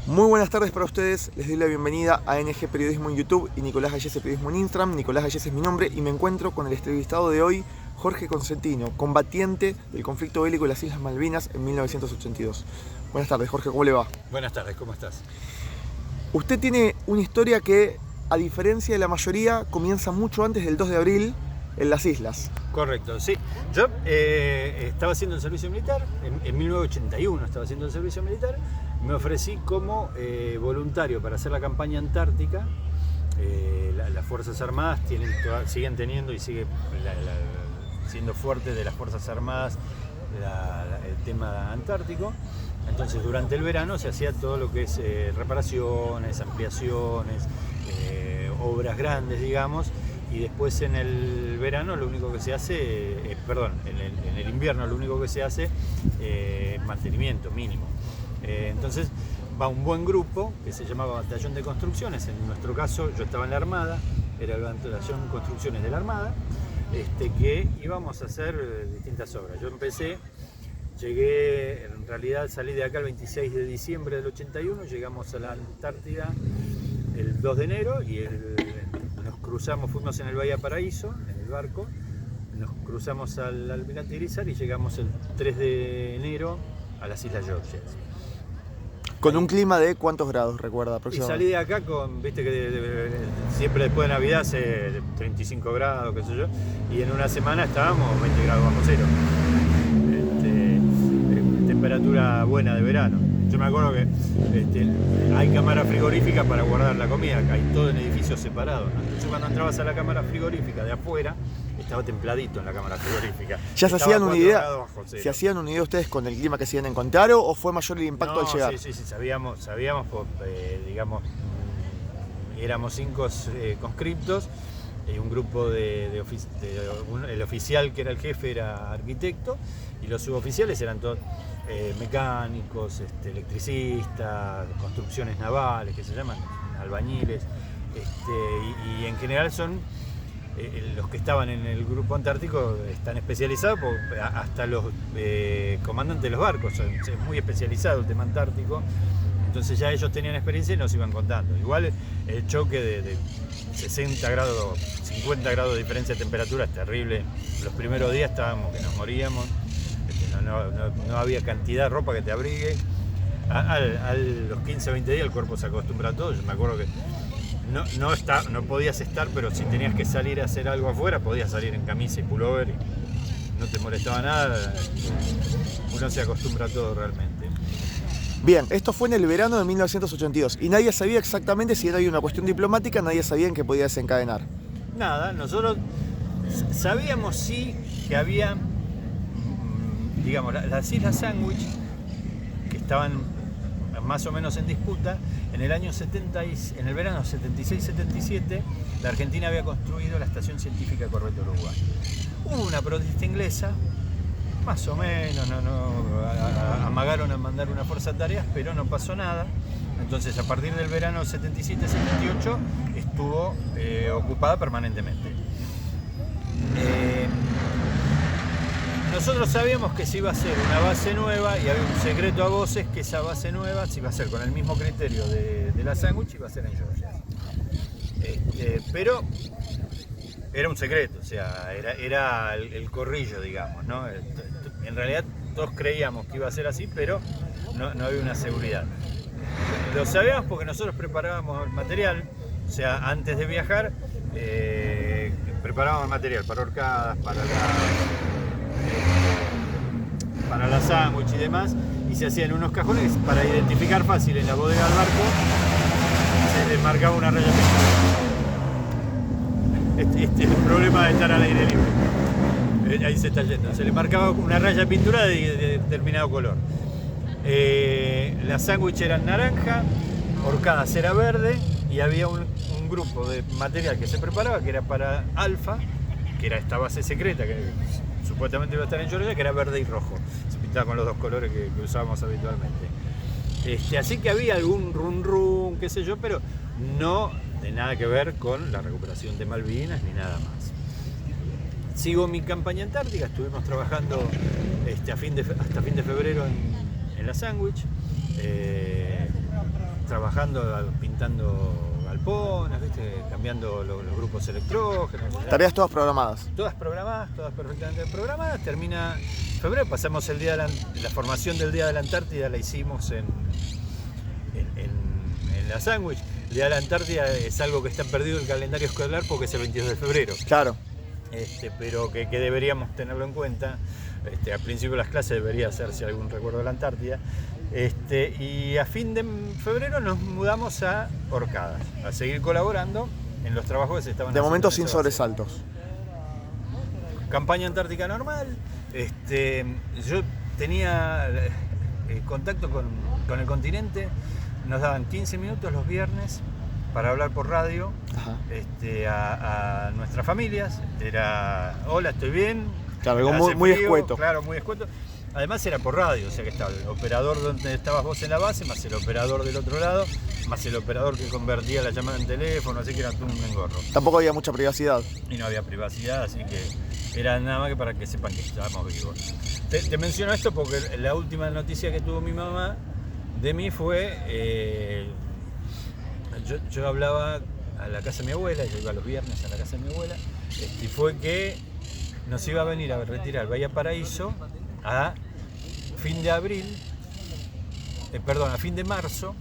Muy buenas tardes para ustedes, les doy la bienvenida a NG Periodismo en YouTube y Nicolás Gallese Periodismo en Instagram. Nicolás Gallese es mi nombre y me encuentro con el entrevistado de hoy, Jorge Consentino, combatiente del conflicto bélico de las Islas Malvinas en 1982. Buenas tardes, Jorge, ¿cómo le va? Buenas tardes, ¿cómo estás? Usted tiene una historia que, a diferencia de la mayoría, comienza mucho antes del 2 de abril en las islas. Correcto, sí. Yo estaba haciendo el servicio militar, en 1981 estaba haciendo el servicio militar, me ofrecí como voluntario para hacer la campaña antártica. Las Fuerzas Armadas siguen teniendo y sigue siendo fuerte de las Fuerzas Armadas el tema antártico. Entonces durante el verano se hacía todo lo que es reparaciones, ampliaciones, obras grandes, digamos. Y después en el verano lo único que se hace, en el invierno lo único que se hace es mantenimiento mínimo. Entonces va un buen grupo que se llamaba Batallón de Construcciones. En nuestro caso yo estaba en la Armada, era el Batallón de Construcciones de la Armada, que íbamos a hacer distintas obras. Yo llegué, en realidad salí de acá el 26 de diciembre del 81, llegamos a la Antártida el 2 de enero y nos cruzamos, fuimos en el Bahía Paraíso, en el barco, nos cruzamos al Almirante Irizar y llegamos el 3 de enero a las Islas Georgias. ¿Con un clima de cuántos grados, recuerda, aproximadamente? Y salí de acá con, viste que siempre después de Navidad hace 35 grados, qué sé yo, y en una semana estábamos 20 grados bajo cero. Temperatura buena de verano. Yo me acuerdo que hay cámara frigorífica para guardar la comida, hay todo en edificios separados, ¿no? Entonces cuando entrabas a la cámara frigorífica de afuera, estaba templadito en la cámara frigorífica. ¿Ya se hacían una idea? ¿Se hacían una idea ustedes con el clima que se iban a encontrar o fue mayor el impacto al llegar? Sí, sabíamos, digamos, éramos 5 conscriptos, un grupo el oficial que era el jefe era arquitecto y los suboficiales eran todos mecánicos, electricistas, construcciones navales que se llaman albañiles, y en general son los que estaban en el grupo antártico están especializados, hasta los comandantes de los barcos, es muy especializado el tema antártico. Entonces ya ellos tenían experiencia y nos iban contando. Igual el choque de 60 grados, 50 grados de diferencia de temperatura es terrible. Los primeros días estábamos que nos moríamos, no había cantidad de ropa que te abrigue. A los 15 o 20 días el cuerpo se acostumbra a todo. Yo me acuerdo que no podías estar, pero si tenías que salir a hacer algo afuera, podías salir en camisa y pullover y no te molestaba nada. Uno se acostumbra a todo realmente. Bien, esto fue en el verano de 1982 y nadie sabía exactamente si era una cuestión diplomática, nadie sabía en qué podía desencadenar. Nada, nosotros sabíamos sí que había, digamos, las Islas Sandwich, que estaban más o menos en disputa. En el verano 76-77, la Argentina había construido la Estación Científica Correte Uruguay. Hubo una protesta inglesa, más o menos, amagaron a mandar una fuerza de tareas, pero no pasó nada. Entonces, a partir del verano 77-78, estuvo ocupada permanentemente. Nosotros sabíamos que se iba a hacer una base nueva y había un secreto a voces que esa base nueva se iba a hacer con el mismo criterio de la Sandwich y iba a ser en Georgia. Pero era un secreto, o sea, era el corrillo, digamos, ¿no? En realidad todos creíamos que iba a ser así, pero no había una seguridad. Lo sabíamos porque nosotros preparábamos el material, o sea, antes de viajar, preparábamos el material para horcadas, para la sándwich y demás, y se hacían unos cajones para identificar fácil en la bodega del barco, se le marcaba una raya pintura. Este es el problema de estar al aire libre. Ahí se está yendo. Se le marcaba una raya pintura de determinado color. La sándwich era naranja, horcadas era verde, y había un grupo de material que se preparaba que era para Alfa, que era esta base secreta que supuestamente iba a estar en Georgia, que era verde y rojo. Se pintaba con los dos colores que usábamos habitualmente. Así que había algún run, qué sé yo, pero no de nada que ver con la recuperación de Malvinas ni nada más. Sigo mi campaña antártica, estuvimos trabajando hasta fin de febrero en la Sandwich. trabajando, pintando galpones, ¿viste? Cambiando los grupos electrógenos. Tareas todas programadas. Todas programadas, todas perfectamente programadas. Termina febrero, pasamos el día de la formación del Día de la Antártida, la hicimos en la Sandwich. El Día de la Antártida es algo que está perdido en el calendario escolar porque es el 22 de febrero. Claro. Pero que deberíamos tenerlo en cuenta. Al principio de las clases debería hacerse algún recuerdo de la Antártida. Y a fin de febrero nos mudamos a Orcadas, a seguir colaborando en los trabajos que se estaban De haciendo. momento sin sobresaltos. Campaña antártica normal. Yo tenía contacto con el continente. Nos daban 15 minutos los viernes para hablar por radio a nuestras familias. Era, hola, estoy bien. Claro, algo muy escueto. Claro, muy escueto. Además era por radio, o sea que estaba el operador donde estabas vos en la base, más el operador del otro lado, más el operador que convertía la llamada en teléfono, así que era todo un engorro. Tampoco había mucha privacidad. Y no había privacidad, así que era nada más que para que sepan que estábamos vivos. Te menciono esto porque la última noticia que tuvo mi mamá de mí fue, yo hablaba a la casa de mi abuela, yo iba los viernes a la casa de mi abuela, y fue que nos iba a venir a retirar Bahía Paraíso a fin de abril, a fin de marzo,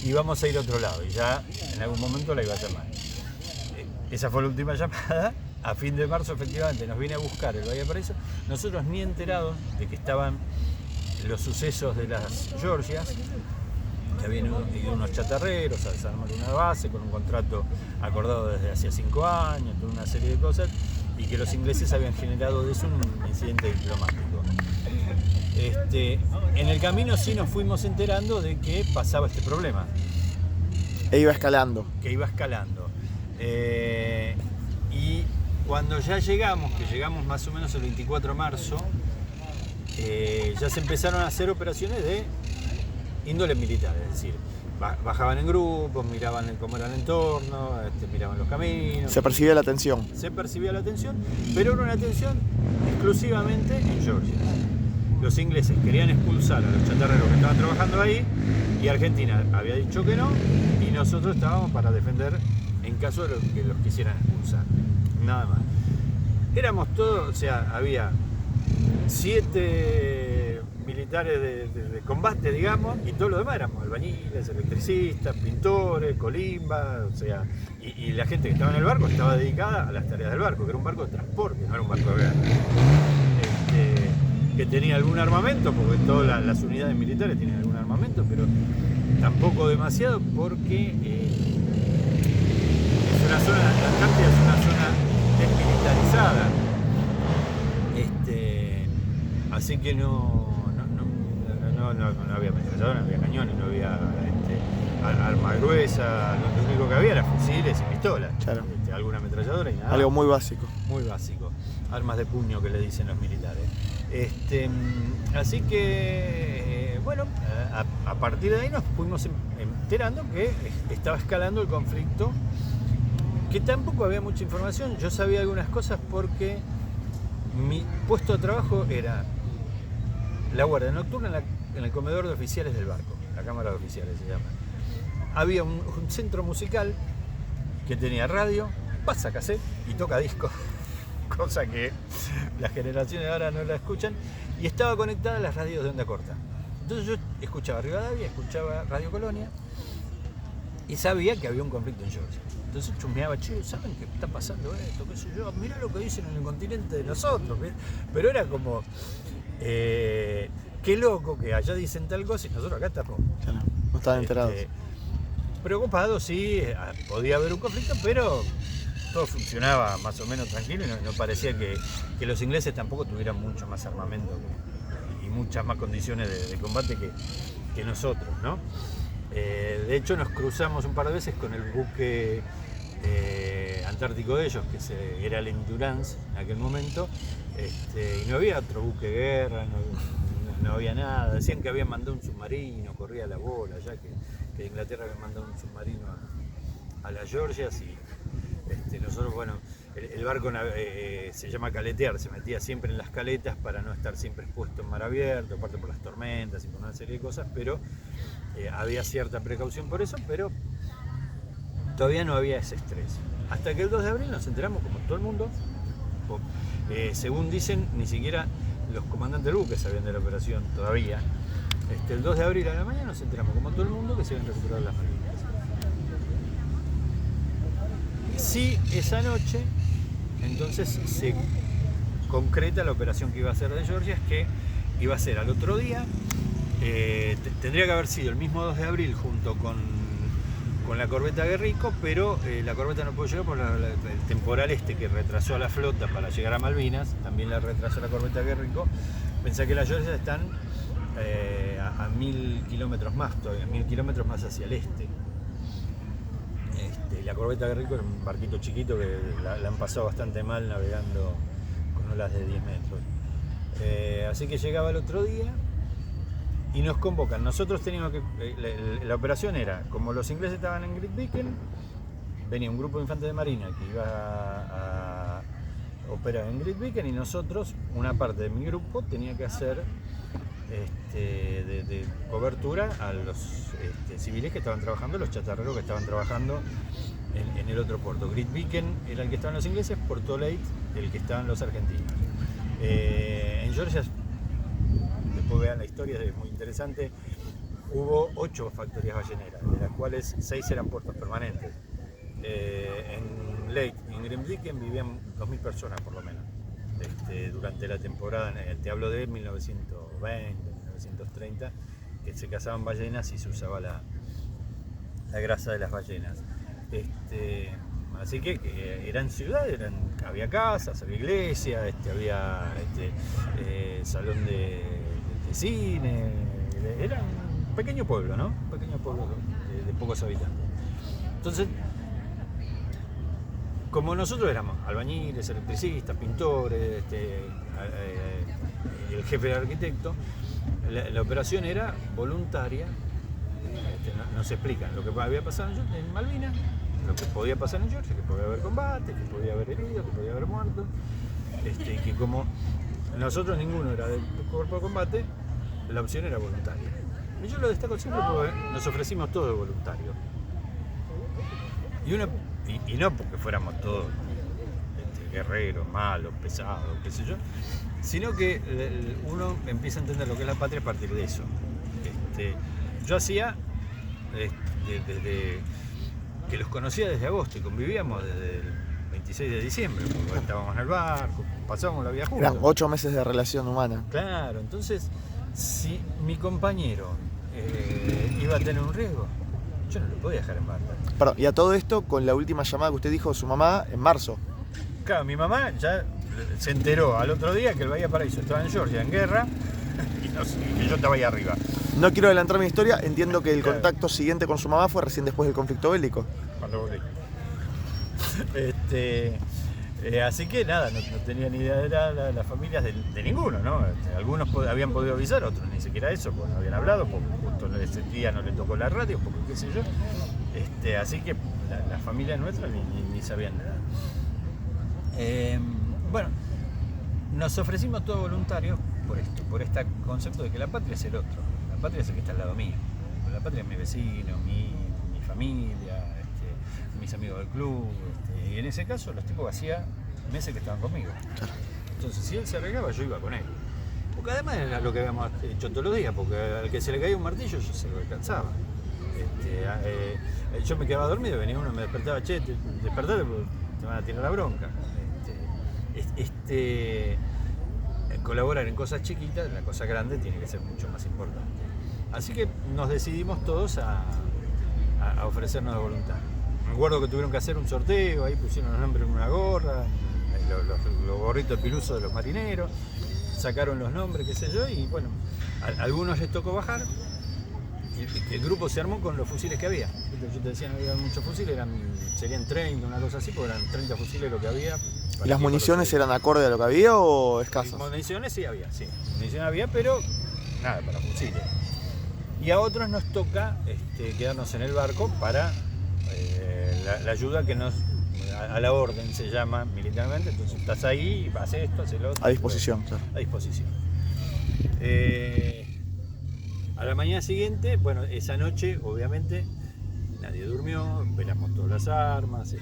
íbamos a ir a otro lado y ya en algún momento la iba a llamar. Esa fue la última llamada. A fin de marzo efectivamente nos viene a buscar el Bahía Paraíso, nosotros ni enterados de que estaban los sucesos de las Georgias, que habían ido unos chatarreros a desarmar una base con un contrato acordado desde hacía 5 años, toda una serie de cosas, y que los ingleses habían generado de eso un incidente diplomático. En el camino sí nos fuimos enterando de que pasaba este problema. E iba escalando. Que iba escalando. Y cuando ya llegamos, que llegamos más o menos el 24 de marzo, ya se empezaron a hacer operaciones de índole militar, es decir, bajaban en grupos, miraban cómo era el entorno, miraban los caminos. Se percibía la tensión. Se percibía la tensión, pero era una tensión exclusivamente en Georgia. Los ingleses querían expulsar a los chatarreros que estaban trabajando ahí y Argentina había dicho que no, y nosotros estábamos para defender en caso de que los quisieran expulsar. Nada más. Éramos todos, o sea, había 7 militares de combate, digamos, y todo lo demás éramos albañiles, electricistas, pintores, colimbas, o sea, y la gente que estaba en el barco estaba dedicada a las tareas del barco, que era un barco de transporte, no era un barco de guerra. Que tenía algún armamento, porque todas las unidades militares tienen algún armamento, pero tampoco demasiado, porque es una zona, la Antártida es una zona desmilitarizada. Así que no había ametralladora, no había cañones, no había arma gruesa, lo único que había era fusiles y pistolas. Claro. Alguna ametralladora y nada. Algo muy básico. Muy básico. Armas de puño que le dicen los militares. Así que, bueno, a partir de ahí nos fuimos enterando que estaba escalando el conflicto, que tampoco había mucha información. Yo sabía algunas cosas porque mi puesto de trabajo era la guardia nocturna en el comedor de oficiales del barco, la cámara de oficiales se llama. Había un centro musical que tenía radio, pasa cassette y toca disco, cosa que las generaciones de ahora no la escuchan, y estaba conectada a las radios de onda corta. Entonces yo escuchaba Rivadavia, escuchaba Radio Colonia y sabía que había un conflicto en Georgia. Entonces chusmeaba, che, ¿saben qué está pasando esto? ¿Qué sé yo? Mirá lo que dicen en el continente de nosotros. Pero era como, qué loco que allá dicen tal cosa y nosotros acá estamos. Claro, no estaban enterados. Preocupados, sí, podía haber un conflicto, pero todo funcionaba más o menos tranquilo y no parecía que los ingleses tampoco tuvieran mucho más armamento y muchas más condiciones de combate que nosotros, ¿no? De hecho nos cruzamos un par de veces con el buque antártico de ellos, que era el Endurance en aquel momento, y no había otro buque de guerra, no había nada. Decían que habían mandado un submarino, corría la bola, ya que Inglaterra había mandado un submarino a las Georgias y nosotros, bueno, el barco se llama caletear, se metía siempre en las caletas para no estar siempre expuesto en mar abierto, aparte por las tormentas y por una serie de cosas, pero había cierta precaución por eso, pero todavía no había ese estrés. Hasta que el 2 de abril nos enteramos, como todo el mundo, según dicen, ni siquiera los comandantes del buque sabían de la operación todavía. El 2 de abril a la mañana nos enteramos, como todo el mundo, que se habían recuperado las Malvinas. Sí, esa noche, entonces se concreta la operación que iba a hacer de Georgia, es que iba a ser al otro día, tendría que haber sido el mismo 2 de abril junto con la corbeta Guerrico, pero la corbeta no pudo llegar por el temporal que retrasó a la flota para llegar a Malvinas, también la retrasó la corbeta Guerrico. Pensá que las Georgia están a 1000 kilómetros más todavía, 1000 kilómetros más hacia el este. La corbeta Guerrico era un barquito chiquito que la han pasado bastante mal navegando con olas de 10 metros. Así que llegaba el otro día y nos convocan. Nosotros teníamos que... la operación era, como los ingleses estaban en Grytviken, venía un grupo de infantes de marina que iba a operar en Grytviken, y nosotros, una parte de mi grupo, tenía que hacer de cobertura a los civiles que estaban trabajando, los chatarreros que estaban trabajando en el otro puerto. Grytviken era el que estaban los ingleses, Porto Leyte el que estaban los argentinos. En Georgia, después vean la historia, es muy interesante, hubo 8 factorías balleneras, de las cuales 6 eran puertos permanentes. En Leyte y en Grytviken vivían 2000 personas por lo menos. Durante la temporada, te hablo de 1920, 1930, que se cazaban ballenas y se usaba la grasa de las ballenas. Así que eran ciudades, había casas, había iglesias, había salón de cine, era un pequeño pueblo, ¿no? Un pequeño pueblo de pocos habitantes. Entonces, como nosotros éramos albañiles, electricistas, pintores, el jefe del arquitecto, la operación era voluntaria. No se explica lo que había pasado en Malvinas, lo que podía pasar en Georgia, que podía haber combate, que podía haber heridos, que podía haber muertos, que como nosotros ninguno era del cuerpo de combate, la opción era voluntaria. Y yo lo destaco siempre porque nos ofrecimos todos voluntarios. Y no porque fuéramos todos guerreros, malos, pesados, qué sé yo, sino que uno empieza a entender lo que es la patria a partir de eso. Yo hacía, desde que los conocía desde agosto y convivíamos desde el 26 de diciembre, porque estábamos en el barco, pasábamos la vida juntos. Eran 8 meses de relación humana. Claro, entonces, si mi compañero iba a tener un riesgo, yo no lo podía dejar en banda. Perdón, y a todo esto, con la última llamada que usted dijo de su mamá en marzo. Claro, mi mamá ya se enteró al otro día que el Bahía Paraíso estaba en Georgia en guerra y que yo estaba ahí arriba. No quiero adelantar mi historia, entiendo que el contacto siguiente con su mamá fue recién después del conflicto bélico. Cuando volví. Así que nada, no tenía ni idea de las familias de ninguno, ¿no? Algunos habían podido avisar, otros ni siquiera eso, porque no habían hablado, porque justo ese día no le tocó la radio, porque qué sé yo. Así que la familia nuestra ni sabían nada. Bueno, nos ofrecimos todos voluntarios por este concepto de que la patria es el otro, la patria es el que está al lado mío, la patria es mi vecino, mi familia, mis amigos del club, y en ese caso los tipos hacía meses que estaban conmigo. Entonces si él se arreglaba, yo iba con él, porque además era lo que habíamos hecho todos los días, porque al que se le caía un martillo yo se lo alcanzaba. Yo me quedaba dormido, venía uno, me despertaba, che, despertate porque te van a tirar la bronca. Colaborar en cosas chiquitas, en la cosa grande tiene que ser mucho más importante. Así que nos decidimos todos a ofrecernos de voluntad. Me acuerdo que tuvieron que hacer un sorteo, ahí pusieron los nombres en una gorra, los gorritos pilusos de los marineros, sacaron los nombres, qué sé yo, y bueno, a algunos les tocó bajar. El grupo se armó con los fusiles que había. Yo te decía, no había muchos fusiles, serían 30, una cosa así, porque eran 30 fusiles lo que había. ¿Y las municiones eran acorde a lo que había o escasas? Municiones sí había, sí. Municiones había, pero nada, para fusiles. Y a otros nos toca quedarnos en el barco para la ayuda que nos... A la orden se llama militarmente, entonces estás ahí, haces esto, haces lo otro. A disposición, claro. A disposición. A la mañana siguiente, bueno, esa noche obviamente nadie durmió, velamos todas las armas,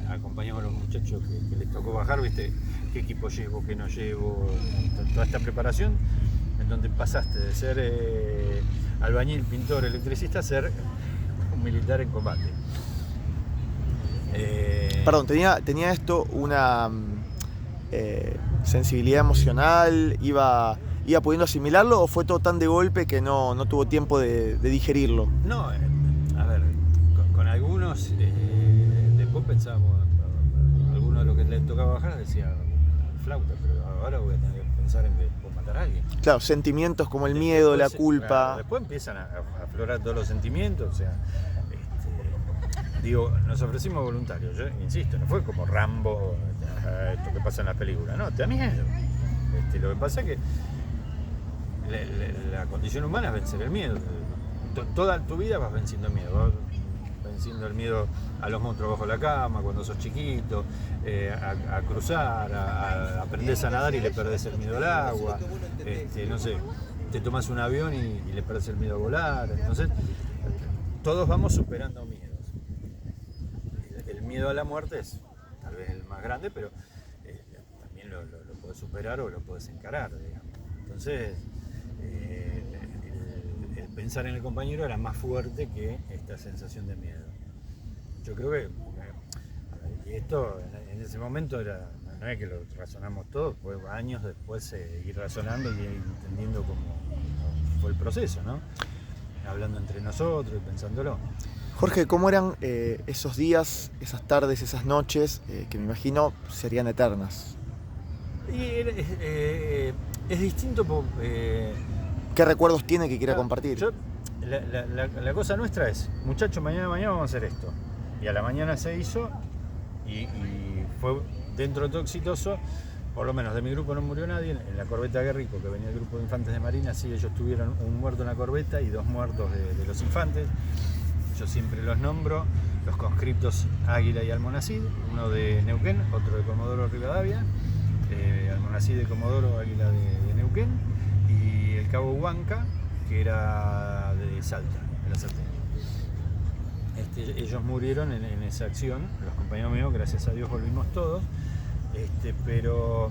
acompañamos a los muchachos que les tocó bajar, ¿viste? ¿Qué equipo llevo, qué no llevo? Toda esta preparación, en donde pasaste de ser albañil, pintor, electricista, a ser un militar en combate. Perdón, ¿tenía esto una sensibilidad emocional? ¿Iba pudiendo asimilarlo o fue todo tan de golpe que no tuvo tiempo de digerirlo? No, a ver, con algunos, después pensábamos, algunos de los que les tocaba bajar decía flauta, pero ahora voy a tener que pensar en que puedo matar a alguien. Claro, sentimientos como el miedo, la culpa. Claro, después empiezan a aflorar todos los sentimientos, o sea, digo, nos ofrecimos voluntarios, yo insisto, no fue como Rambo, esto que pasa en las películas, no, te da miedo. Lo que pasa es que la condición humana es vencer el miedo. Toda tu vida vas venciendo el miedo, vas venciendo el miedo a los monstruos bajo la cama, cuando sos chiquito, a cruzar, aprendés a nadar y le perdés el miedo al agua, no sé, te tomas un avión y le perdés el miedo a volar. Entonces, todos vamos superando miedos. El miedo a la muerte es tal vez el más grande, pero también lo podés superar o lo podés encarar, digamos. Entonces, el pensar en el compañero era más fuerte que esta sensación de miedo. Yo creo que esto en ese momento no es que lo razonamos todos, fue años después ir razonando y entendiendo cómo fue el proceso, ¿no? Hablando entre nosotros y pensándolo. Jorge, ¿cómo eran esos días, esas tardes, esas noches que me imagino serían eternas? Y es distinto ¿Qué recuerdos tiene que quiera compartir? La cosa nuestra es, muchachos, mañana vamos a hacer esto. Y a la mañana se hizo y fue dentro de todo exitoso. Por lo menos de mi grupo no murió nadie. En la corbeta Guerrico, que venía el grupo de infantes de Marina, sí, ellos tuvieron un muerto en la corbeta y 2 muertos de los infantes. Yo siempre los nombro, los conscriptos Águila y Almonacid, uno de Neuquén, otro de Comodoro Rivadavia, Almonacid de Comodoro, Águila de Neuquén, y el cabo Huanca, que era de Salta, de la Salteña. Ellos murieron en esa acción, los compañeros míos, gracias a Dios volvimos todos, pero...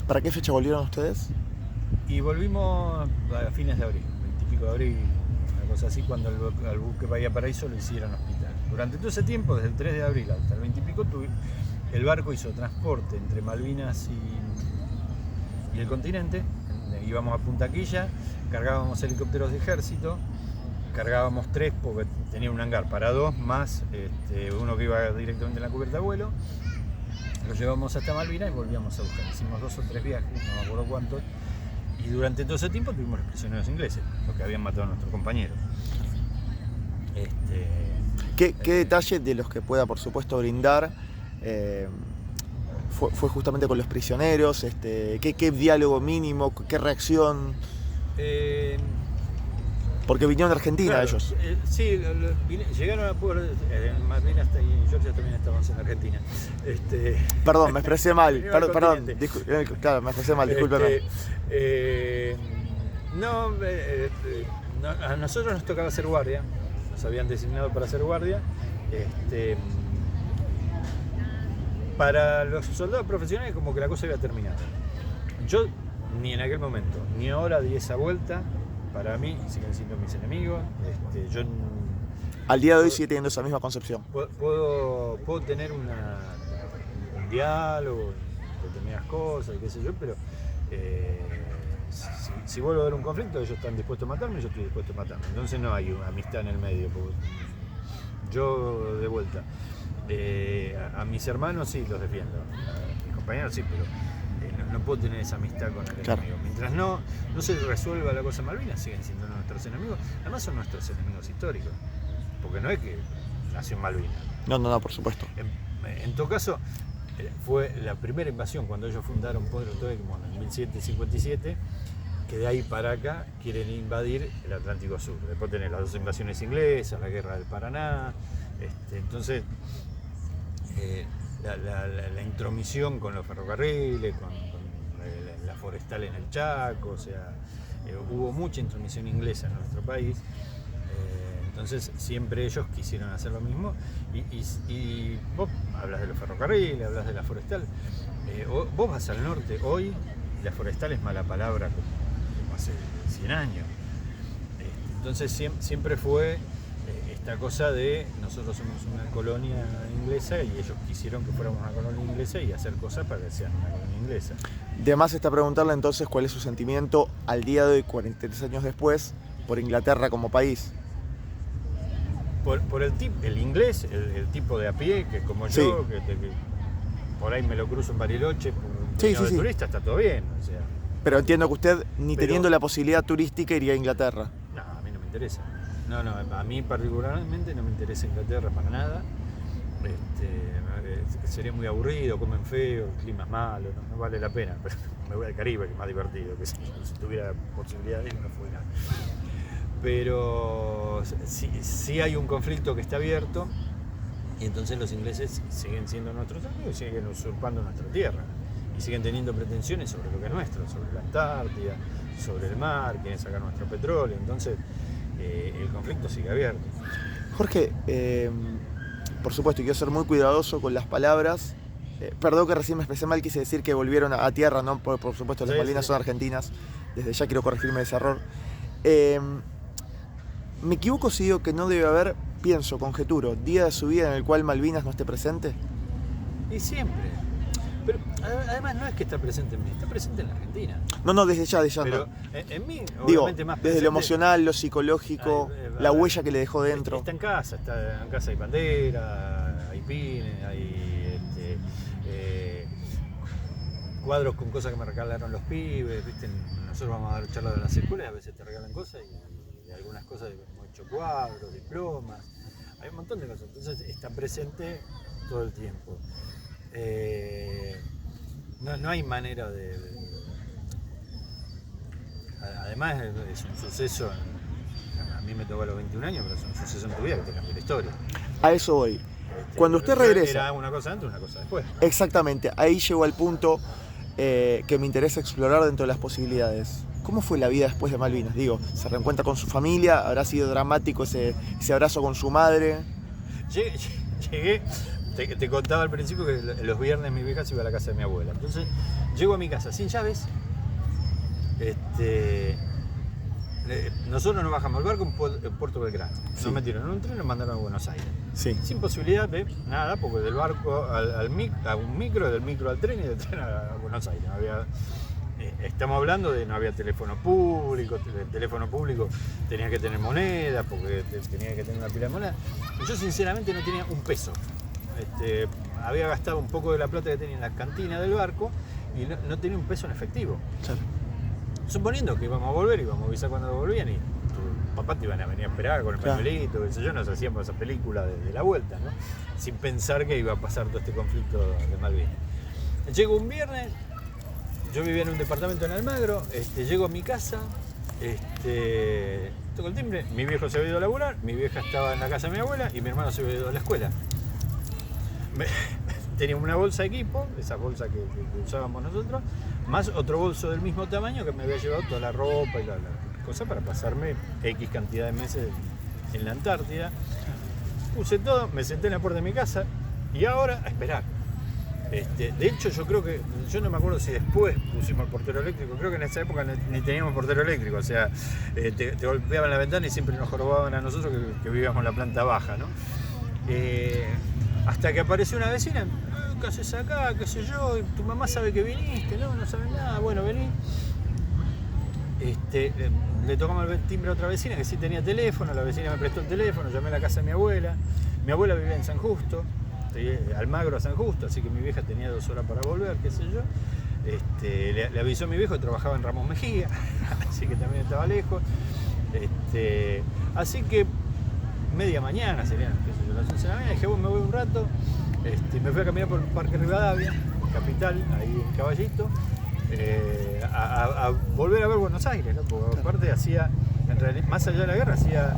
¿Para qué fecha volvieron ustedes? Y volvimos a fines de abril, 20 y pico de abril, una cosa así, cuando al buque Bahía Paraíso lo hicieron hospital. Durante todo ese tiempo, desde el 3 de abril hasta el 20 y pico, el barco hizo transporte entre Malvinas y el continente. Íbamos a Punta Quilla, cargábamos helicópteros de ejército, cargábamos 3 porque tenía un hangar para 2, más uno que iba directamente en la cubierta de vuelo. Lo llevamos hasta Malvinas y volvíamos a buscar. Hicimos 2 o 3 viajes, no me acuerdo cuántos. Y durante todo ese tiempo tuvimos los prisioneros ingleses, los que habían matado a nuestros compañeros. ¿Qué detalle de los que pueda, por supuesto, brindar fue justamente con los prisioneros? ¿Qué diálogo mínimo? ¿Qué reacción? Porque vinieron de Argentina, claro, ellos. Sí, llegaron a poder. En Malvinas y en Georgia también estábamos en Argentina. Perdón, me expresé mal. Perdón, claro, me expresé mal, discúlpeme. A nosotros nos tocaba hacer guardia. Nos habían designado para hacer guardia. Para los soldados profesionales, como que la cosa iba terminada. Yo ni en aquel momento, ni ahora di esa vuelta. Para mí siguen siendo mis enemigos. Al día de hoy sigue teniendo esa misma concepción. Puedo tener un diálogo de determinadas cosas y qué sé yo, pero si vuelvo a ver un conflicto, ellos están dispuestos a matarme, yo estoy dispuesto a matarme. Entonces no hay una amistad en el medio. Yo, de vuelta, a mis hermanos sí los defiendo, a mis compañeros sí, pero no puedo tener esa amistad con el enemigo. Mientras no se resuelva la cosa en Malvinas, siguen siendo nuestros enemigos. Además son nuestros enemigos históricos, porque no es que nació en Malvinas. No, por supuesto. En todo caso, fue la primera invasión cuando ellos fundaron Poder Autónomo en 1757, que de ahí para acá quieren invadir el Atlántico Sur. Después tenés las 2 invasiones inglesas, la guerra del Paraná. Entonces, la intromisión con los ferrocarriles, con la forestal en el Chaco, o sea, hubo mucha intromisión inglesa en nuestro país. Entonces siempre ellos quisieron hacer lo mismo y vos hablas de los ferrocarriles, hablas de la forestal. Vos vas al norte hoy, la forestal es mala palabra como hace 100 años. Entonces siempre fue esta cosa de nosotros somos una colonia inglesa y ellos quisieron que fuéramos una colonia inglesa y hacer cosas para que sean una colonia inglesa. De más está preguntarle entonces cuál es su sentimiento al día de hoy, 43 años después, por Inglaterra como país. Por el inglés, el tipo de a pie, que como Sí. yo, que por ahí me lo cruzo en Bariloche, por un Sí, de sí. turista, está todo bien. O sea, Pero entiendo que usted, ni Pero- teniendo la posibilidad turística, iría a Inglaterra. no, a mí no me interesa. No, a mí particularmente no me interesa Inglaterra para nada. Sería muy aburrido, comen feo, el clima es malo, no vale la pena. Pero me voy al Caribe, que es más divertido, que si tuviera posibilidad de irme afuera. Pero sí hay un conflicto que está abierto y entonces los ingleses siguen siendo nuestros amigos y siguen usurpando nuestra tierra y siguen teniendo pretensiones sobre lo que es nuestro, sobre la Antártida, sobre el mar, quieren sacar nuestro petróleo, entonces el conflicto sigue abierto. Jorge, por supuesto, quiero ser muy cuidadoso con las palabras. Perdón que recién me expresé mal, quise decir que volvieron a tierra, ¿no? Por supuesto, las Sí, Malvinas sí. son argentinas. Desde ya quiero corregirme de ese error. ¿Me equivoco si digo que no debe haber, pienso, conjeturo, día de su vida en el cual Malvinas no esté presente? Y siempre. Pero además no es que está presente en mí, está presente en la Argentina. No, desde ya Pero no. en mí, Digo, obviamente más desde presente. lo emocional, lo psicológico, la huella que le dejó dentro. Está en casa hay bandera, hay pines, hay cuadros con cosas que me regalaron los pibes, ¿viste? Nosotros vamos a dar charlas en las escuelas y a veces te regalan cosas y algunas cosas hemos hecho cuadros, diplomas, hay un montón de cosas, entonces está presente todo el tiempo. No hay manera además es un suceso, a mí me tocó a los 21 años, pero es un suceso en tu vida que te cambia la historia. A eso voy. Cuando usted regresa... Era una cosa antes, una cosa después. Exactamente, ahí llegó al punto que me interesa explorar dentro de las posibilidades. ¿Cómo fue la vida después de Malvinas? Digo, ¿se reencuentra con su familia? ¿Habrá sido dramático ese abrazo con su madre? Llegué, te contaba al principio que los viernes mi vieja se iba a la casa de mi abuela. Entonces, llego a mi casa sin llaves. Nosotros nos bajamos al barco en Puerto Belgrano. Sí. Nos metieron en un tren y nos mandaron a Buenos Aires. Sí. Sin posibilidad de nada, porque del barco a un micro, del micro al tren y del tren a Buenos Aires. No había, estamos hablando de no había teléfono público, el teléfono público tenía que tener moneda, porque tenía que tener una pila de moneda. Y yo sinceramente no tenía un peso. Había gastado un poco de la plata que tenía en la cantina del barco y no tenía un peso en efectivo. Claro. Suponiendo que íbamos a volver, íbamos a avisar cuando volvían y tu papá te iban a venir a esperar con el Claro. pañuelito, qué sé yo, nos hacíamos esa película de la vuelta, ¿no? Sin pensar que iba a pasar todo este conflicto de Malvinas. Llego un viernes, yo vivía en un departamento en Almagro, llego a mi casa, toco el timbre, mi viejo se había ido a laburar, mi vieja estaba en la casa de mi abuela y mi hermano se había ido a la escuela. Tenía una bolsa de equipo, esa bolsa que usábamos nosotros, más otro bolso del mismo tamaño que me había llevado toda la ropa y la cosa para pasarme X cantidad de meses en la Antártida. Puse todo, me senté en la puerta de mi casa y ahora a esperar. De hecho, yo creo que, yo no me acuerdo si después pusimos el portero eléctrico, creo que en esa época ni teníamos portero eléctrico, o sea, te golpeaban la ventana y siempre nos jorobaban a nosotros que vivíamos en la planta baja, ¿no? Hasta que apareció una vecina, ¿qué haces acá? ¿Qué sé yo? ¿Tu mamá sabe que viniste? No sabe nada, bueno, vení. Le tocamos el timbre a otra vecina que sí tenía teléfono, la vecina me prestó el teléfono, llamé a la casa de mi abuela vivía en San Justo, Almagro a San Justo, así que mi vieja tenía 2 horas para volver, qué sé yo. Le avisó a mi viejo que trabajaba en Ramos Mejía, así que también estaba lejos. Así que media mañana serían, qué sé yo, las 11 de la mañana, dije, bueno, me voy un rato, me fui a caminar por el Parque Rivadavia, capital, ahí en Caballito, a volver a ver Buenos Aires, ¿no? Porque aparte hacía, en realidad, más allá de la guerra, hacía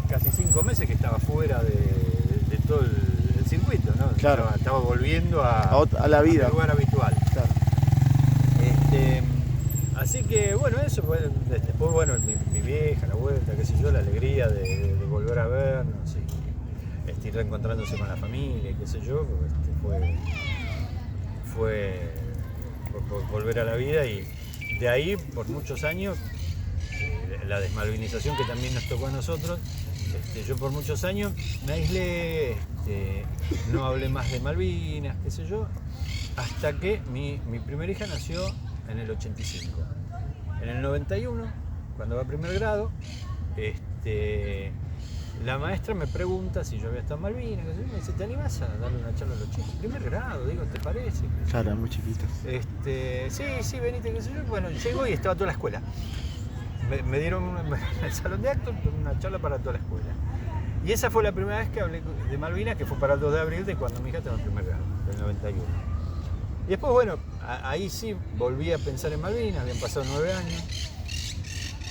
casi 5 meses que estaba fuera de todo el circuito, ¿no? Claro. Estaba volviendo a la vida. a mi lugar habitual. Claro. Así que bueno, eso fue, después bueno, mi vieja, la vuelta, qué sé yo, la alegría de volver a vernos y ir reencontrándose con la familia, qué sé yo, fue volver a la vida y de ahí por muchos años, la desmalvinización que también nos tocó a nosotros, yo por muchos años me aislé, no hablé más de Malvinas, qué sé yo, hasta que mi primera hija nació en el 85. En el 91, cuando va a primer grado, la maestra me pregunta si yo había estado en Malvinas, me dice, ¿te animás a darle una charla a los chicos? Primer grado, digo, ¿te parece? Claro, muy chiquitos. Sí, venite, qué sé yo. Bueno, llego y estaba toda la escuela. Me dieron en el salón de actos una charla para toda la escuela. Y esa fue la primera vez que hablé de Malvinas, que fue para el 2 de abril de cuando mi hija estaba en primer grado, del 91. Y después, bueno, ahí sí volví a pensar en Malvinas, habían pasado 9 años.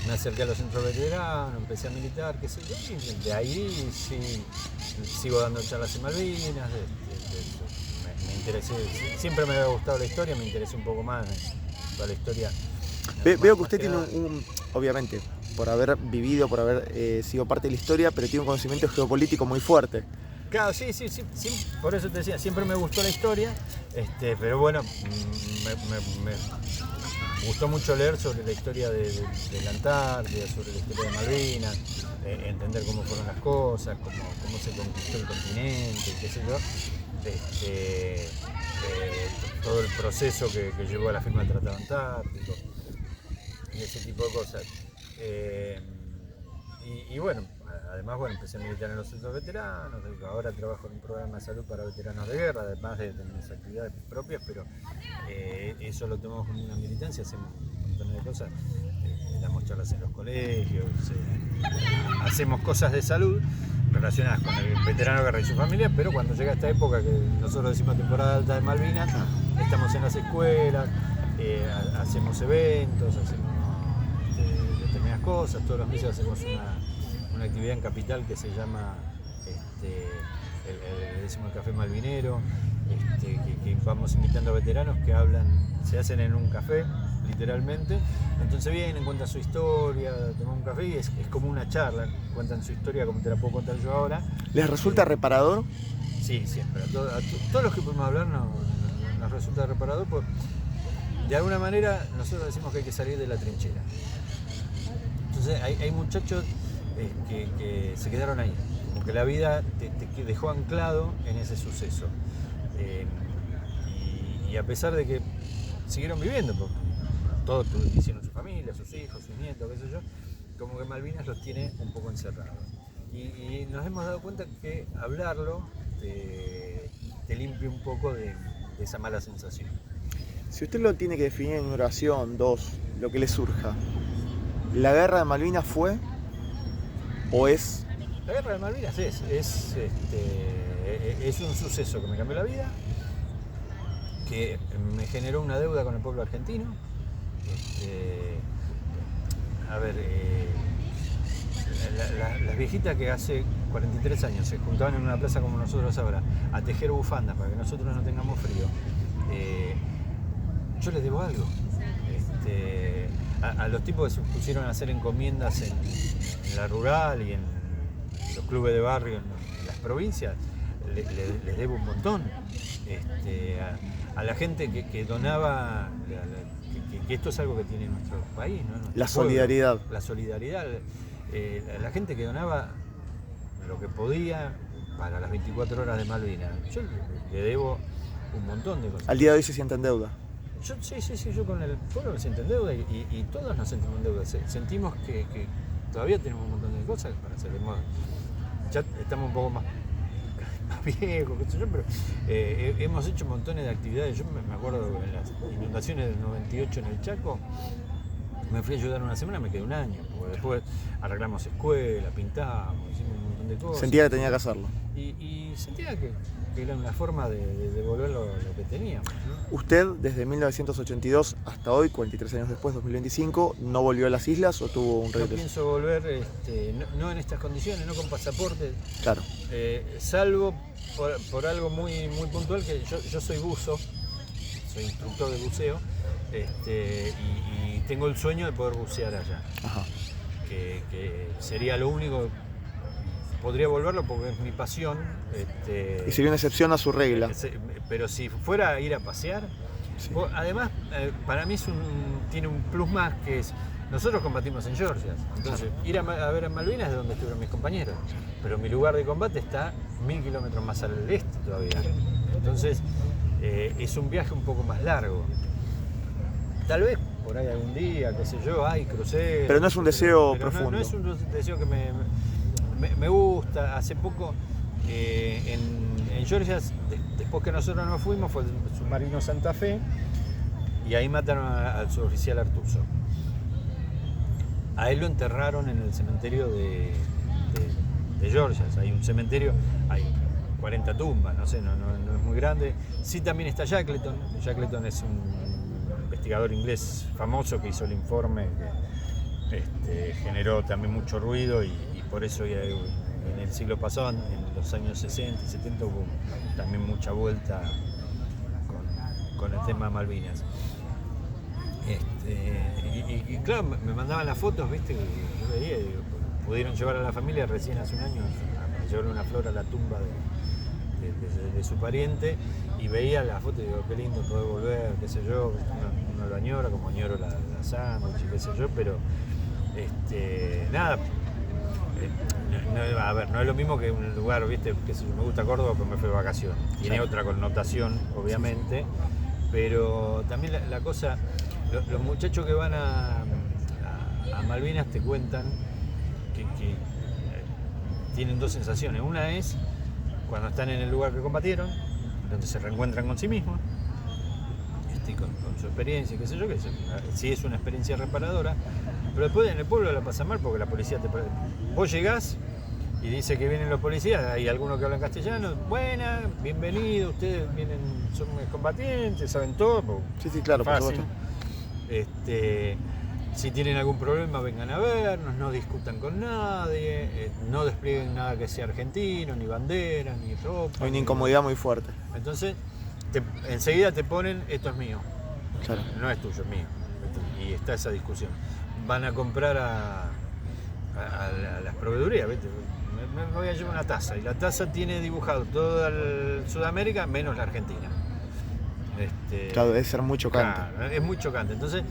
Me acerqué a los centros veteranos, empecé a militar, qué sé yo, y de ahí sí sigo dando charlas en Malvinas. Me interesé, siempre me había gustado la historia, me interesé un poco más toda la historia. Veo que usted tiene obviamente, por haber vivido, por haber sido parte de la historia, pero tiene un conocimiento geopolítico muy fuerte. Claro, sí, por eso te decía, siempre me gustó la historia, pero bueno, me gustó mucho leer sobre la historia de la Antártida, sobre la historia de Malvinas, entender cómo fueron las cosas, cómo se conquistó el continente, qué sé yo, todo el proceso que llevó a la firma del Tratado Antártico y ese tipo de cosas. Y bueno, además empecé a militar en los centros veteranos, ahora trabajo en un programa de salud para veteranos de guerra, además de mis actividades propias, pero eso lo tomamos como una militancia, hacemos un montón de cosas, damos charlas en los colegios, hacemos cosas de salud relacionadas con el veterano de guerra y su familia, pero cuando llega esta época que nosotros decimos temporada alta de Malvinas, estamos en las escuelas, hacemos eventos, hacemos determinadas cosas, todos los meses hacemos una actividad en Capital que se llama decimos el Café Malvinero, que vamos invitando a veteranos que se hacen en un café, literalmente. Entonces vienen, cuentan su historia, toman un café y es como una charla, cuentan su historia como te la puedo contar yo ahora. ¿Les resulta reparador? Sí, siempre. A todos los que podemos hablar nos resulta reparador, porque de alguna manera nosotros decimos que hay que salir de la trinchera. Entonces hay muchachos que se quedaron ahí, como que la vida te dejó anclado en ese suceso. Y a pesar de que siguieron viviendo, porque todos hicieron su familia, sus hijos, sus nietos, qué sé yo, como que Malvinas los tiene un poco encerrados. Y nos hemos dado cuenta que hablarlo te limpia un poco de esa mala sensación. Si usted lo tiene que definir en una oración, dos, lo que le surja, ¿la guerra de Malvinas fue o es? La guerra de Malvinas es un suceso que me cambió la vida, que me generó una deuda con el pueblo argentino. Las viejitas que hace 43 años se juntaban en una plaza como nosotros ahora a tejer bufandas para que nosotros no tengamos frío, yo les debo algo. A los tipos que se pusieron a hacer encomiendas en la rural y en los clubes de barrio en las provincias, les debo un montón. A la gente que donaba, que esto es algo que tiene nuestro país, ¿no? La solidaridad. La solidaridad. La gente que donaba lo que podía para las 24 horas de Malvinas. Yo le debo un montón de cosas. Al día de hoy se siente en deuda. Yo con el pueblo me siento en deuda y todos nos sentimos en deuda. Sentimos que todavía tenemos un montón de cosas para hacer. Ya estamos un poco más viejos, qué sé yo, pero hemos hecho montones de actividades. Yo me acuerdo en las inundaciones del 98 en el Chaco, me fui a ayudar una semana, me quedé un año, porque después arreglamos escuela, pintamos, hicimos un montón de cosas. Sentía que tenía que hacerlo. Y sentía que era una forma de devolver lo que teníamos, ¿no? ¿Usted desde 1982 hasta hoy, 43 años después, 2025, no volvió a las islas o tuvo un regreso? No pienso volver, no en estas condiciones, no con pasaporte. Claro. Salvo por algo muy, muy puntual, que yo soy buzo, soy instructor de buceo y tengo el sueño de poder bucear allá. Ajá. Que sería lo único, podría volverlo porque es mi pasión. Y sería una excepción a su regla. Pero si fuera a ir a pasear, Sí. además para mí tiene un plus más, que es, nosotros combatimos en Georgia, entonces ir a ver a Malvinas es de donde estuvieron mis compañeros, pero mi lugar de combate está 1000 kilómetros más al este todavía, entonces es un viaje un poco más largo. Tal vez por ahí algún día, qué sé yo, crucé. Pero no es un deseo profundo. No es un deseo que me gusta. Hace poco en Georgia, después que nosotros nos fuimos, fue el submarino Santa Fe y ahí mataron al suboficial Artuso. A él lo enterraron en el cementerio de Georgia. Hay un cementerio, hay 40 tumbas, no sé, no es muy grande. Sí, también está Shackleton. Shackleton es un investigador inglés famoso que hizo el informe que generó también mucho ruido y por eso en el siglo pasado, en los años 60 y 70, hubo también mucha vuelta con el tema Malvinas. Y claro, me mandaban las fotos, ¿viste? Yo veía, pudieron llevar a la familia recién hace un año a llevarle una flor a la tumba de su pariente, y veía las fotos y digo, qué lindo poder volver, qué sé yo, uno lo añora como añoro la sándwich y qué sé yo, pero nada, a ver, no es lo mismo que un lugar, viste, qué sé yo, me gusta Córdoba pero me fui de vacaciones, tiene otra connotación obviamente, pero también la cosa, los muchachos que van a Malvinas te cuentan que tienen dos sensaciones. Una es cuando están en el lugar que combatieron, donde se reencuentran con sí mismos, con su experiencia, qué sé yo, que sí es una experiencia reparadora, pero después en el pueblo la pasa mal porque la policía vos llegás y dice que vienen los policías, hay algunos que hablan castellano, buena, bienvenido, ustedes son combatientes, saben todo, Sí, claro, fácil. por supuesto. Si tienen algún problema vengan a vernos, no discutan con nadie, no desplieguen nada que sea argentino, ni bandera, ni ropa. Hay una incomodidad muy fuerte. Entonces, enseguida te ponen, esto es mío, Claro. no es tuyo, es mío. Y está esa discusión. Van a comprar a las proveedurías, ¿viste? Me voy a llevar una taza, y la taza tiene dibujado toda Sudamérica menos la Argentina. Claro, debe ser muy chocante. Claro, es muy chocante. Entonces,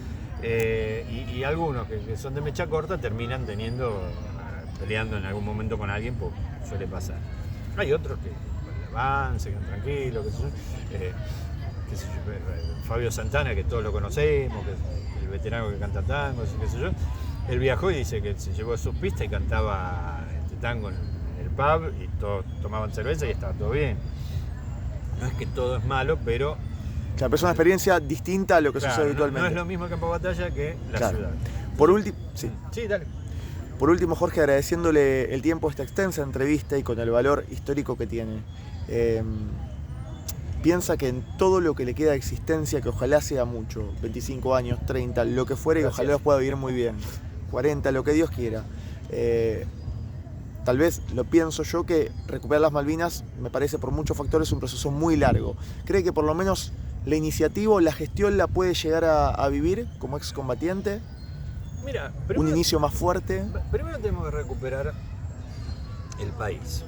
y algunos que son de mecha corta terminan peleando en algún momento con alguien, pues suele pasar. Hay otros que van, se quedan tranquilos, qué sé yo, Fabio Santana, que todos lo conocemos, que es el veterano que canta tango, qué sé yo, él viajó y dice que se llevó sus pistas y cantaba tango en el pub y todos tomaban cerveza y estaba todo bien. No es que todo es malo, pero Claro, pero es una experiencia distinta a lo que claro, sucede habitualmente. No es lo mismo el campo de batalla que la Claro. ciudad. Por último, sí. Sí, dale. Por último, Jorge, agradeciéndole el tiempo de esta extensa entrevista y con el valor histórico que tiene. Piensa que en todo lo que le queda de existencia, que ojalá sea mucho, 25 años, 30, lo que fuere, y Gracias. ojalá los pueda vivir muy bien, 40, lo que Dios quiera. Tal vez lo pienso yo, que recuperar las Malvinas me parece por muchos factores un proceso muy largo. ¿Cree que por lo menos la iniciativa o la gestión la puede llegar a vivir como excombatiente? Mira, ¿Un inicio más fuerte? Primero tenemos que recuperar el país,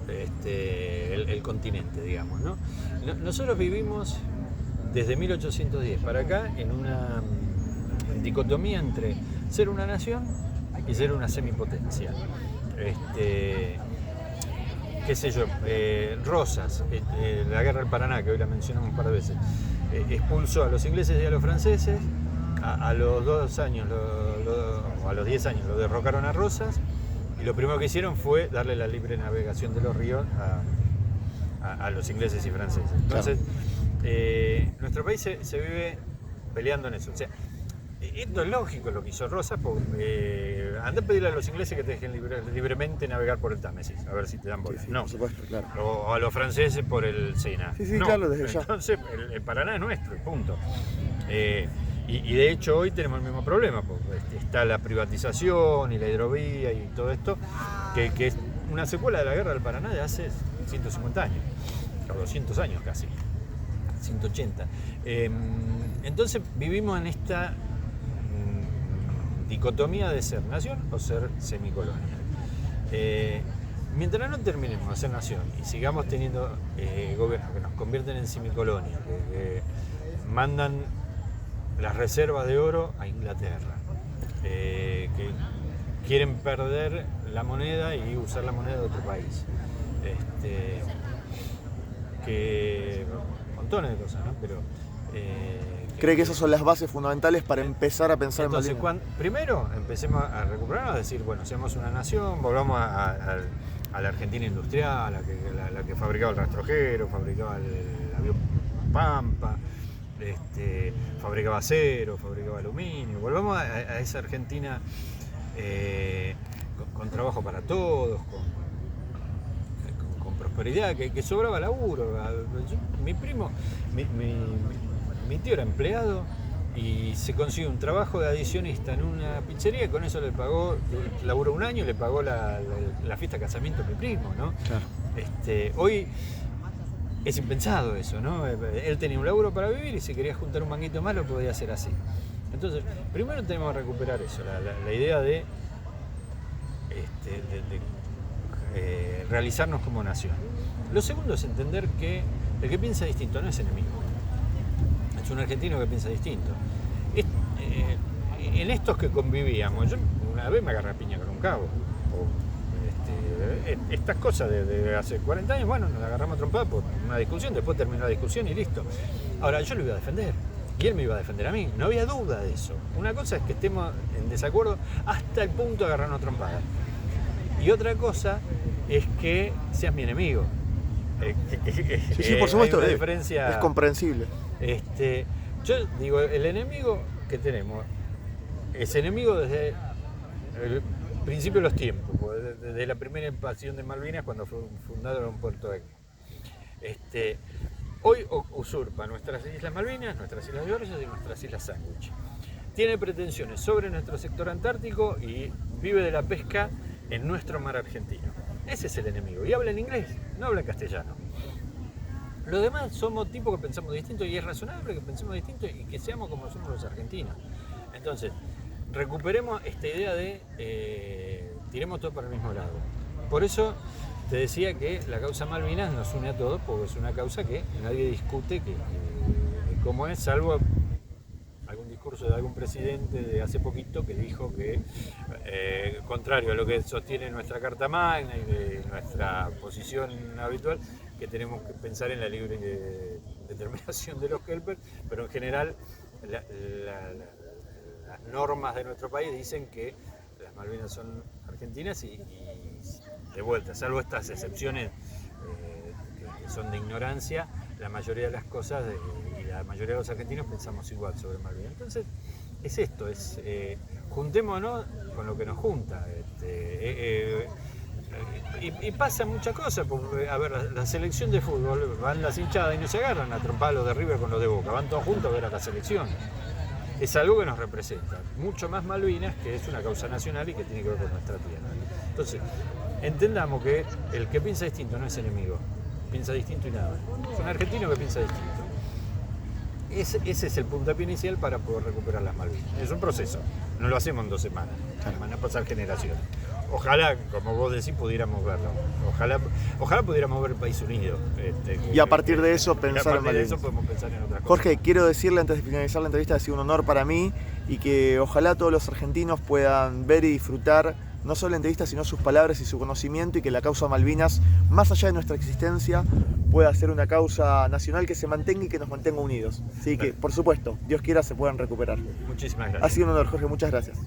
el continente, digamos, ¿no? Nosotros vivimos desde 1810 para acá en una dicotomía entre ser una nación y ser una semipotencia. Qué sé yo, Rosas, la guerra del Paraná, que hoy la mencionamos un par de veces, expulsó a los ingleses y a los franceses. A los 2 años, o a los 10 años, lo derrocaron a Rosas, y lo primero que hicieron fue darle la libre navegación de los ríos a los ingleses y franceses. Entonces, nuestro país se vive peleando en eso. O sea, esto es lógico lo que hizo Rosas, porque anda a pedirle a los ingleses que te dejen libremente navegar por el Támesis, a ver si te dan bola. Sí, no, por supuesto, claro. o a los franceses por el Sena. Sí, no. claro, desde ya. Entonces, el Paraná es nuestro, punto. Y de hecho hoy tenemos el mismo problema, porque está la privatización y la hidrovía y todo esto, que es una secuela de la guerra del Paraná de hace 150 años, o 200 años casi. 180. Entonces vivimos en esta dicotomía de ser nación o ser semicolonia. Mientras no terminemos de ser nación y sigamos teniendo gobiernos que nos convierten en semicolonia, que mandan las reservas de oro a Inglaterra, que quieren perder la moneda y usar la moneda de otro país, que montones de cosas, ¿no? Pero ¿cree que esas son las bases fundamentales para empezar a pensar entonces, en Malvinas? Primero empecemos a recuperarnos, a decir, bueno, seamos una nación, volvamos a la Argentina industrial, la que fabricaba el rastrojero, fabricaba el avión Pampa, fabricaba acero, fabricaba aluminio, volvamos a esa Argentina con trabajo para todos, con prosperidad, que sobraba laburo. Mi primo, mi tío era empleado y se consiguió un trabajo de adicionista en una pizzería y con eso le pagó, laburó un año y le pagó la fiesta de casamiento a mi primo, ¿no? Claro. Hoy es impensado eso, ¿no? Él tenía un laburo para vivir y si quería juntar un manguito más lo podía hacer así. Entonces, primero tenemos que recuperar eso, la idea de realizarnos como nación. Lo segundo es entender que el que piensa distinto no es enemigo. Es un argentino que piensa distinto. En estos que convivíamos, yo una vez me agarré a piña con un cabo. Estas cosas de hace 40 años, bueno, nos agarramos a trompada por una discusión, después terminó la discusión y listo. Ahora, yo lo iba a defender y él me iba a defender a mí, no había duda de eso. Una cosa es que estemos en desacuerdo hasta el punto de agarrarnos a trompada. Y otra cosa es que seas mi enemigo. Sí, por supuesto, hay una diferencia, es comprensible. Yo digo, el enemigo que tenemos es enemigo desde el principio de los tiempos, desde la primera invasión de Malvinas cuando fue fundado en Puerto Egmont. Hoy usurpa nuestras Islas Malvinas, nuestras Islas Georgias y nuestras Islas Sándwich. Tiene pretensiones sobre nuestro sector antártico y vive de la pesca en nuestro mar argentino. Ese es el enemigo. Y habla en inglés, no habla en castellano. Los demás somos tipos que pensamos distinto y es razonable que pensemos distinto y que seamos como somos los argentinos. Entonces, recuperemos esta idea de tiremos todo para el mismo lado. Por eso te decía que la causa Malvinas nos une a todos, porque es una causa que nadie discute cómo es, salvo algún discurso de algún presidente de hace poquito que dijo que, contrario a lo que sostiene nuestra Carta Magna y de nuestra posición habitual, que tenemos que pensar en la libre determinación de los kelpers, pero en general las normas de nuestro país dicen que las Malvinas son argentinas y de vuelta, salvo estas excepciones que son de ignorancia, la mayoría de las cosas y la mayoría de los argentinos pensamos igual sobre Malvinas. Entonces es esto, juntémonos con lo que nos junta. Y pasa muchas cosas, porque, a ver, la selección de fútbol, van las hinchadas y no se agarran a trompar los de River con los de Boca, van todos juntos a ver a la selección. Es algo que nos representa, mucho más Malvinas, que es una causa nacional y que tiene que ver con nuestra tierra. Entonces, entendamos que el que piensa distinto no es enemigo, piensa distinto y nada. Es un argentino que piensa distinto. Ese es el puntapié inicial para poder recuperar las Malvinas. Es un proceso, no lo hacemos en 2 semanas, van a pasar generaciones. Ojalá, como vos decís, pudiéramos verlo. Ojalá pudiéramos ver el país unido. Y a partir de eso pensar en Malvinas. De eso podemos pensar en otras cosas. Jorge, quiero decirle antes de finalizar la entrevista, ha sido un honor para mí y que ojalá todos los argentinos puedan ver y disfrutar no solo la entrevista, sino sus palabras y su conocimiento y que la causa Malvinas, más allá de nuestra existencia, pueda ser una causa nacional que se mantenga y que nos mantenga unidos. Así que, por supuesto, Dios quiera, se puedan recuperar. Muchísimas gracias. Ha sido un honor, Jorge, muchas gracias.